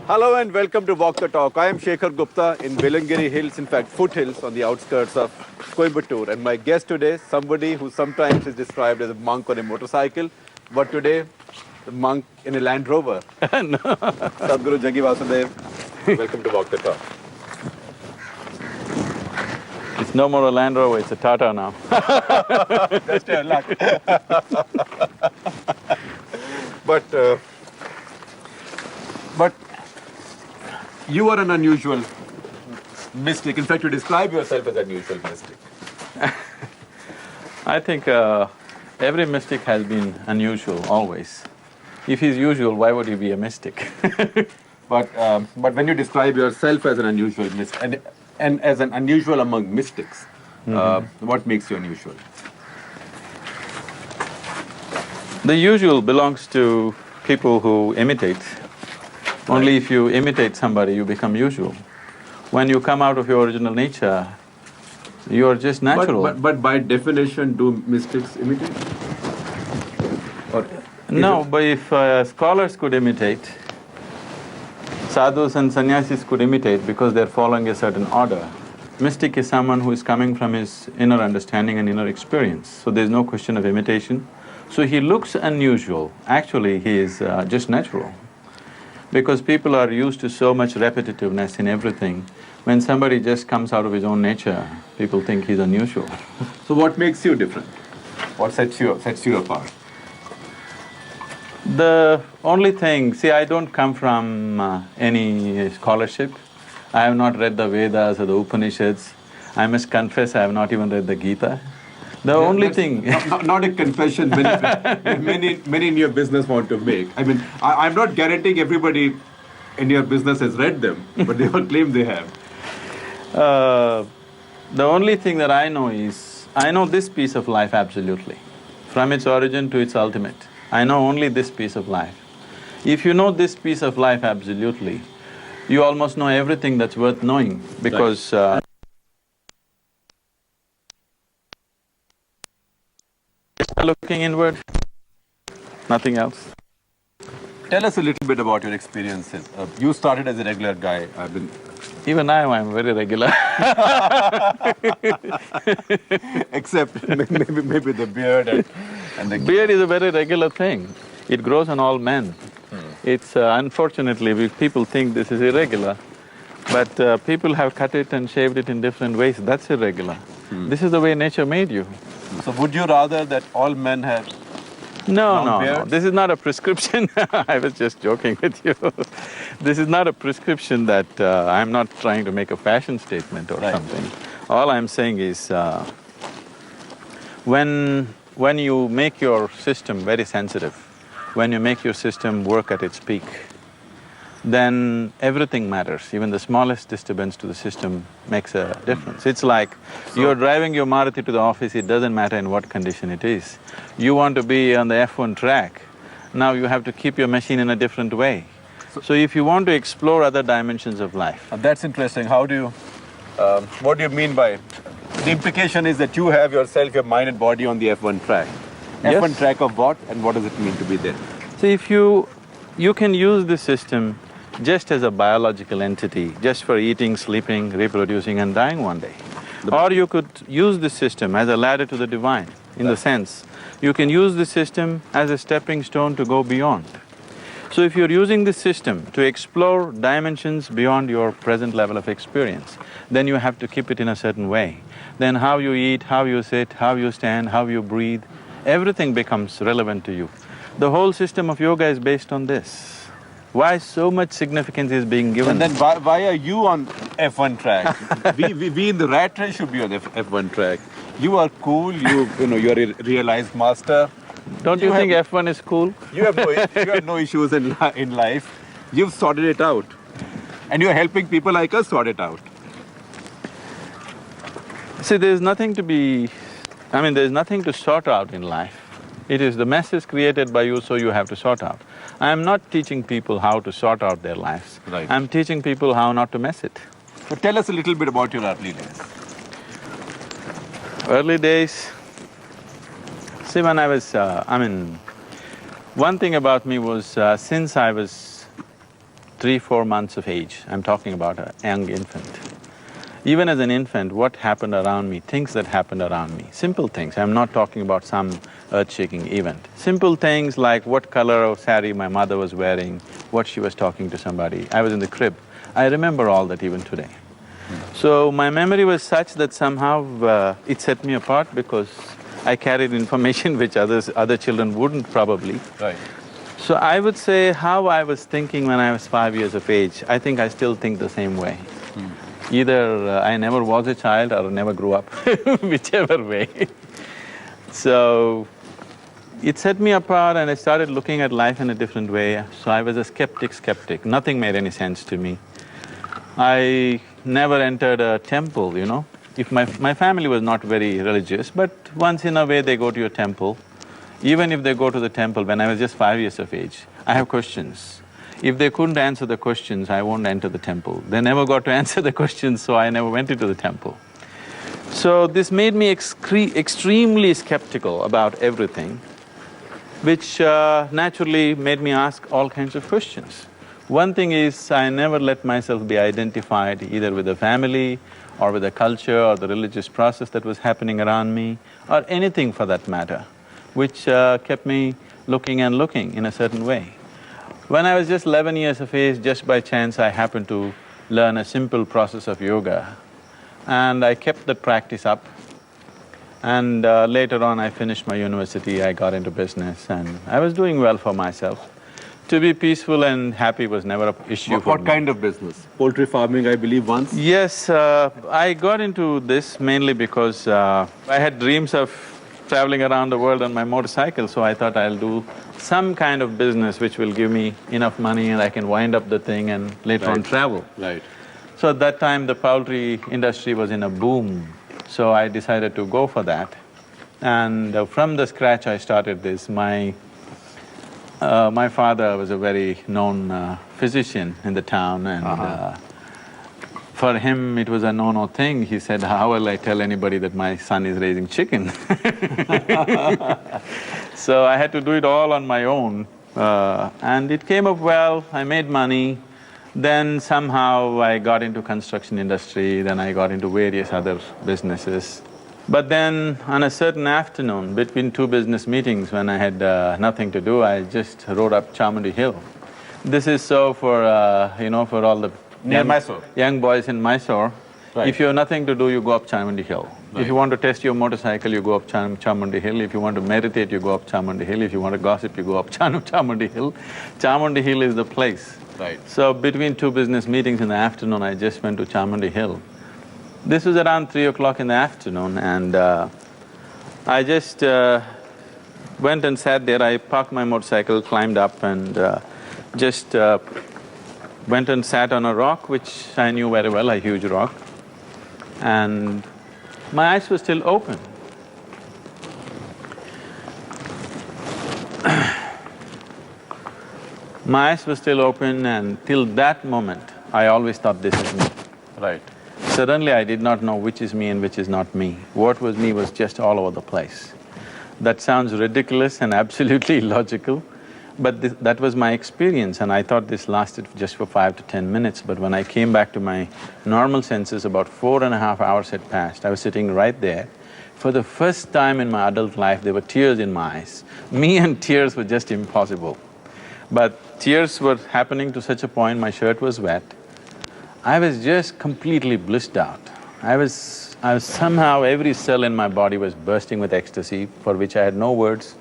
Hello and welcome to Walk the Talk. I am Shekhar Gupta in Velangiri Hills, in fact foothills on the outskirts of Coimbatore. And my guest today, somebody who sometimes is described as a monk on a motorcycle, but today, the monk in a Land Rover. No. Sadhguru Jagi Vasudev, welcome to Walk the Talk. It's no more a Land Rover, it's a Tata now. Just your luck. But you are an unusual mystic. In fact, you describe yourself as an unusual mystic. I think every mystic has been unusual, always. If he's usual, why would he be a mystic? But when you describe yourself as an unusual mystic, and as an unusual among mystics, what makes you unusual? The usual belongs to people who imitate. Only if you imitate somebody, you become usual. When you come out of your original nature, you are just natural. But by definition, do mystics imitate? No, but if scholars could imitate, sadhus and sannyasis could imitate because they're following a certain order. Mystic is someone who is coming from his inner understanding and inner experience, so there's no question of imitation. So he looks unusual, actually he is just natural. Because people are used to so much repetitiveness in everything, when somebody just comes out of his own nature, people think he's unusual. So what makes you different? What sets you apart? The only thing… see, I don't come from any scholarship. I have not read the Vedas or the Upanishads. I must confess, I have not even read the Gita. The only thing… not a confession many in your business want to make. I mean, I'm not guaranteeing everybody in your business has read them, but they all claim they have. The only thing that I know is, I know this piece of life absolutely, from its origin to its ultimate. I know only this piece of life. If you know this piece of life absolutely, you almost know everything that's worth knowing, because looking inward, nothing else. Tell us a little bit about your experiences. You started as a regular guy. Even now I'm very regular. Except maybe the beard and the… Beard is a very regular thing. It grows on all men. It's unfortunately, people think this is irregular, but people have cut it and shaved it in different ways, that's irregular. This is the way nature made you. So would you rather that all men have… No, this is not a prescription. I was just joking with you. This is not a prescription that… I'm not trying to make a fashion statement or something. All I'm saying is, when you make your system very sensitive, when you make your system work at its peak, then everything matters. Even the smallest disturbance to the system makes a difference. It's like you're driving your Maruti to the office, it doesn't matter in what condition it is. You want to be on the F1 track, now you have to keep your machine in a different way. So if you want to explore other dimensions of life… That's interesting. How do you… what do you mean by… The implication is that you have yourself, your mind and body on the F1 track. Yes. F1 track of what, and what does it mean to be there? See, if you can use this system just as a biological entity, just for eating, sleeping, reproducing and dying one day. Or you could use this system as a ladder to the divine, in the sense, you can use this system as a stepping stone to go beyond. So if you're using this system to explore dimensions beyond your present level of experience, then you have to keep it in a certain way. Then how you eat, how you sit, how you stand, how you breathe, everything becomes relevant to you. The whole system of yoga is based on this. Why so much significance is being given? And then why are you on F1 track? we in the rat race should be on F1 track. You are cool, you're a realized master. Don't you think F1 is cool? You have no issues in life. You've sorted it out. And you're helping people like us sort it out. See, there's nothing to be… there's nothing to sort out in life. It is the mess is created by you, so you have to sort out. I am not teaching people how to sort out their lives. Right. I'm teaching people how not to mess it. So tell us a little bit about your early days. Early days… see, when I was… one thing about me was, since I was 3, 4 months of age, I'm talking about a young infant. Even as an infant, what happened around me, things that happened around me, simple things, I'm not talking about some earth-shaking event. Simple things like what color of saree my mother was wearing, what she was talking to somebody, I was in the crib. I remember all that even today. So my memory was such that somehow it set me apart because I carried information which other children wouldn't probably. Right. So I would say how I was thinking when I was 5 years of age, I think I still think the same way. Either I never was a child or never grew up, whichever way. So it set me apart and I started looking at life in a different way. So I was a skeptic, nothing made any sense to me. I never entered a temple, you know. If my family was not very religious, but once in a way they go to a temple. Even if they go to the temple, when I was just 5 years of age, I have questions. If they couldn't answer the questions, I won't enter the temple. They never got to answer the questions, so I never went into the temple. So this made me extremely skeptical about everything, which naturally made me ask all kinds of questions. One thing is, I never let myself be identified either with the family or with the culture or the religious process that was happening around me, or anything for that matter, which kept me looking and looking in a certain way. When I was just 11 years of age, just by chance I happened to learn a simple process of yoga, and I kept that practice up. And later on I finished my university, I got into business and I was doing well for myself. To be peaceful and happy was never an issue for me. What kind of business? Poultry farming, I believe, once? Yes, I got into this mainly because I had dreams of traveling around the world on my motorcycle, so I thought I'll do some kind of business which will give me enough money and I can wind up the thing and later on travel. Right. So at that time the poultry industry was in a boom, so I decided to go for that. And from the scratch I started this. My father was a very known physician in the town and for him it was a no-no thing. He said, how will I tell anybody that my son is raising chicken? So I had to do it all on my own and it came up well, I made money. Then somehow I got into construction industry, then I got into various other businesses. But then on a certain afternoon, between two business meetings when I had nothing to do, I just rode up Chamundi Hill. This is so for, you know, for all the young boys in Mysore. Right. If you have nothing to do, you go up Chamundi Hill. Right. If you want to test your motorcycle, you go up Chamundi Hill. If you want to meditate, you go up Chamundi Hill. If you want to gossip, you go up Chamundi Hill. Chamundi Hill is the place. Right. So between two business meetings in the afternoon, I just went to Chamundi Hill. This was around 3 o'clock in the afternoon and I just went and sat there. I parked my motorcycle, climbed up and just went and sat on a rock which I knew very well, a huge rock. And my eyes were still open. My eyes were still open and till that moment, I always thought this is me. Right. Suddenly I did not know which is me and which is not me. What was me was just all over the place. That sounds ridiculous and absolutely illogical, but that was my experience and I thought this lasted just for 5 to 10 minutes. But when I came back to my normal senses, about 4.5 hours had passed. I was sitting right there. For the first time in my adult life, there were tears in my eyes. Me and tears were just impossible. But tears were happening to such a point, my shirt was wet. I was just completely blissed out. I was somehow, every cell in my body was bursting with ecstasy for which I had no words.